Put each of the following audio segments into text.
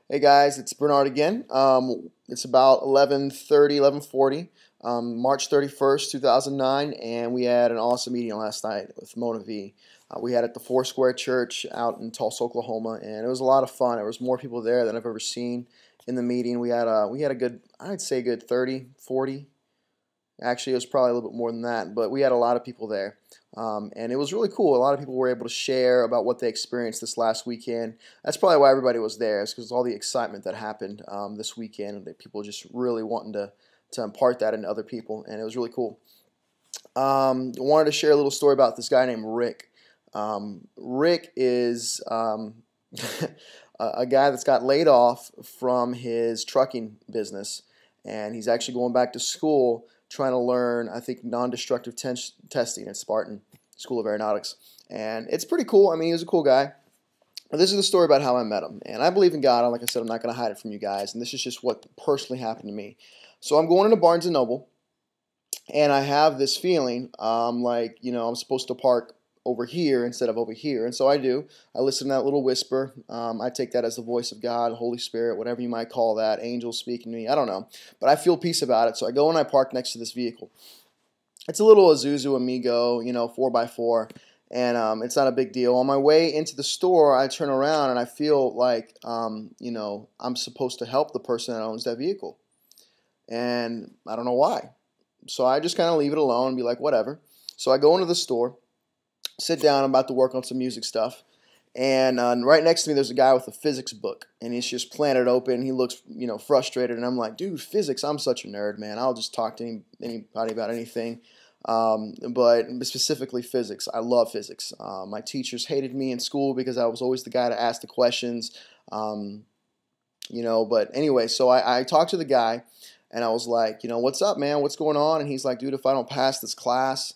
Hey guys, it's Bernard again. It's about 11:30, 11:40, March 31st, 2009, and we had an awesome meeting last night with Mona V. We had it at the Foursquare Church out in Tulsa, Oklahoma, and it was a lot of fun. There was more people there than I've ever seen in the meeting. We had a good, I'd say good 30, 40. Actually, it was probably a little bit more than that, but we had a lot of people there. And it was really cool. A lot of people were able to share about what they experienced this last weekend. That's probably why everybody was there, is because all the excitement that happened this weekend, and people just really wanting to impart that into other people, and it was really cool. I wanted to share a little story about this guy named Rick. Rick is a guy that's got laid off from his trucking business, and he's actually going back to school trying to learn, I think, non-destructive testing at Spartan School of Aeronautics. And it's pretty cool. I mean, he was a cool guy. But this is the story about how I met him. And I believe in God. And like I said, I'm not going to hide it from you guys. And this is just what personally happened to me. So I'm going into Barnes & Noble, and I have this feeling like, I'm supposed to park over here instead of over here. And so I do. I listen to that little whisper. I take that as the voice of God, Holy Spirit, whatever you might call that, angels speaking to me. I don't know. But I feel peace about it. So I go and I park next to this vehicle. It's a little Isuzu Amigo, 4x4. And it's not a big deal. On my way into the store, I turn around and I feel like, I'm supposed to help the person that owns that vehicle. And I don't know why. So I just kind of leave it alone and be like, whatever. So I go into the store, sit down, I'm about to work on some music stuff. And right next to me, there's a guy with a physics book, and he's just playing it open. He looks, frustrated, and I'm like, dude, physics, I'm such a nerd, man. I'll just talk to anybody about anything, but specifically physics. I love physics. My teachers hated me in school because I was always the guy to ask the questions, But anyway, so I talked to the guy, and I was like, what's up, man? What's going on? And he's like, dude, if I don't pass this class,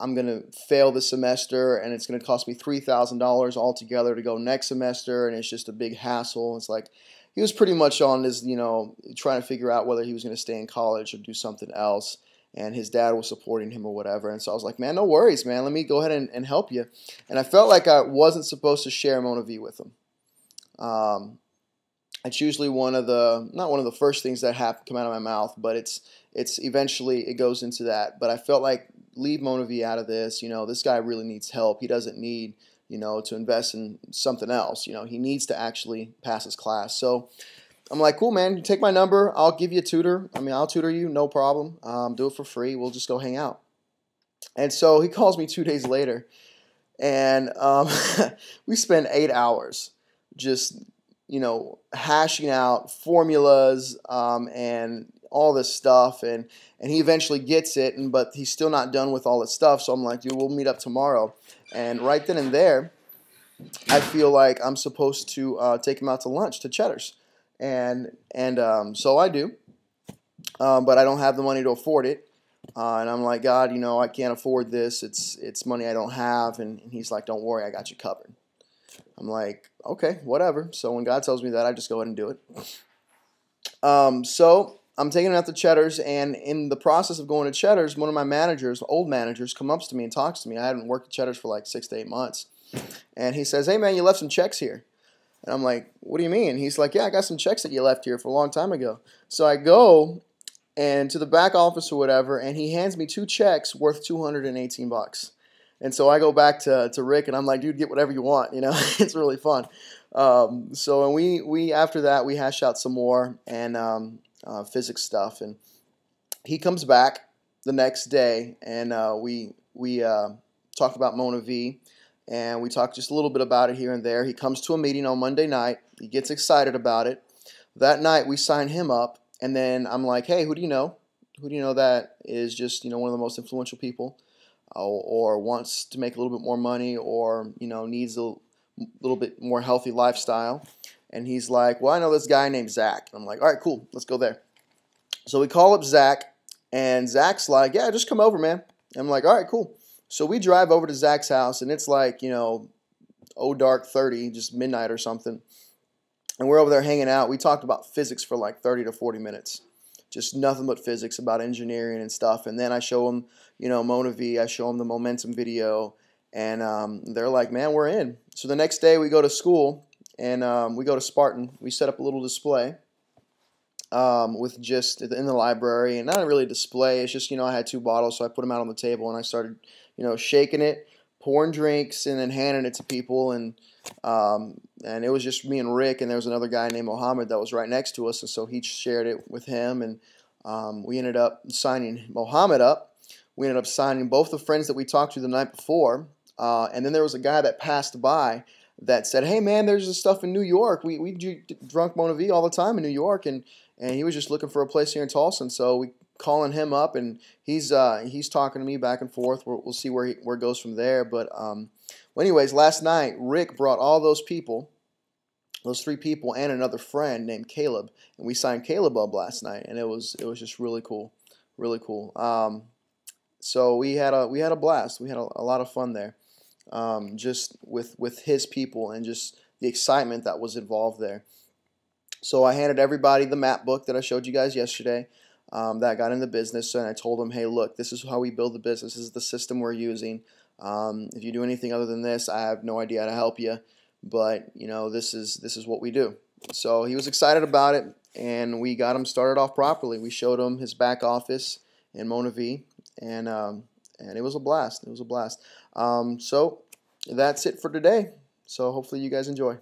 I'm going to fail this semester, and it's going to cost me $3,000 altogether to go next semester, and it's just a big hassle. It's like he was pretty much on his, trying to figure out whether he was going to stay in college or do something else, and his dad was supporting him or whatever. And so I was like, man, no worries, man. Let me go ahead and help you. And I felt like I wasn't supposed to share Mona V with him. It's usually not one of the first things that come out of my mouth, but it's eventually it goes into that. But I felt like, leave Mona V out of this. This guy really needs help. He doesn't need, to invest in something else. He needs to actually pass his class. So I'm like, cool, man. You take my number. I'll give you a tutor. I'll tutor you, no problem. Do it for free. We'll just go hang out. And so he calls me 2 days later, and we spend 8 hours just, hashing out formulas and all this stuff, and he eventually gets it, but he's still not done with all this stuff. So I'm like, dude, we'll meet up tomorrow. And right then and there, I feel like I'm supposed to take him out to lunch to Cheddar's, and so I do, but I don't have the money to afford it. And I'm like, God, I can't afford this. It's money I don't have. And he's like, don't worry, I got you covered. I'm like, okay, whatever. So when God tells me that, I just go ahead and do it. So I'm taking it out to Cheddar's, and in the process of going to Cheddar's, one of my managers, old managers, comes up to me and talks to me. I hadn't worked at Cheddar's for like 6 to 8 months. And he says, hey, man, you left some checks here. And I'm like, what do you mean? He's like, yeah, I got some checks that you left here for a long time ago. So I go and to the back office or whatever, and he hands me 2 checks worth $218. And so I go back to Rick, and I'm like, dude, get whatever you want. It's really fun. So and we after that, we hash out some more and physics stuff. And he comes back the next day, and we talk about Mona V, and we talk just a little bit about it here and there. He comes to a meeting on Monday night. He gets excited about it. That night, we sign him up, and then I'm like, hey, who do you know? Who do you know that is just one of the most influential people? Or wants to make a little bit more money, or needs a little bit more healthy lifestyle. And he's like, well, I know this guy named Zach. And I'm like, all right, cool, let's go there. So we call up Zach, and Zach's like, yeah, just come over, man. And I'm like, all right, cool. So we drive over to Zach's house, and it's like, dark 30, just midnight or something. And we're over there hanging out. We talked about physics for like 30 to 40 minutes. Just nothing but physics, about engineering and stuff. And then I show them, Mona V. I show them the momentum video, and they're like, man, we're in. So the next day we go to school, and we go to Spartan. We set up a little display with just in the library, and not really a display. It's just, I had 2 bottles, so I put them out on the table, and I started, shaking it, pouring drinks, and then handing it to people, and it was just me and Rick, and there was another guy named Mohammed that was right next to us, and so he shared it with him, and we ended up signing Mohammed up. We ended up signing both the friends that we talked to the night before, and then there was a guy that passed by that said, "Hey man, there's this stuff in New York. We drunk Mona V all the time in New York," and he was just looking for a place here in Tulsa, and so we calling him up, and he's talking to me back and forth. We'll see where it goes from there. But well, anyways, last night Rick brought all those people, those 3 people, and another friend named Caleb, and we signed Caleb up last night, and it was just really cool, really cool. So we had a blast. We had a lot of fun there, just with his people and just the excitement that was involved there. So I handed everybody the map book that I showed you guys yesterday, that got in the business, and I told them, hey, look, this is how we build the business. This is the system we're using. If you do anything other than this, I have no idea how to help you, but this is what we do. So he was excited about it, and we got him started off properly. We showed him his back office in Mona V, and it was a blast. It was a blast. So that's it for today. So hopefully you guys enjoy.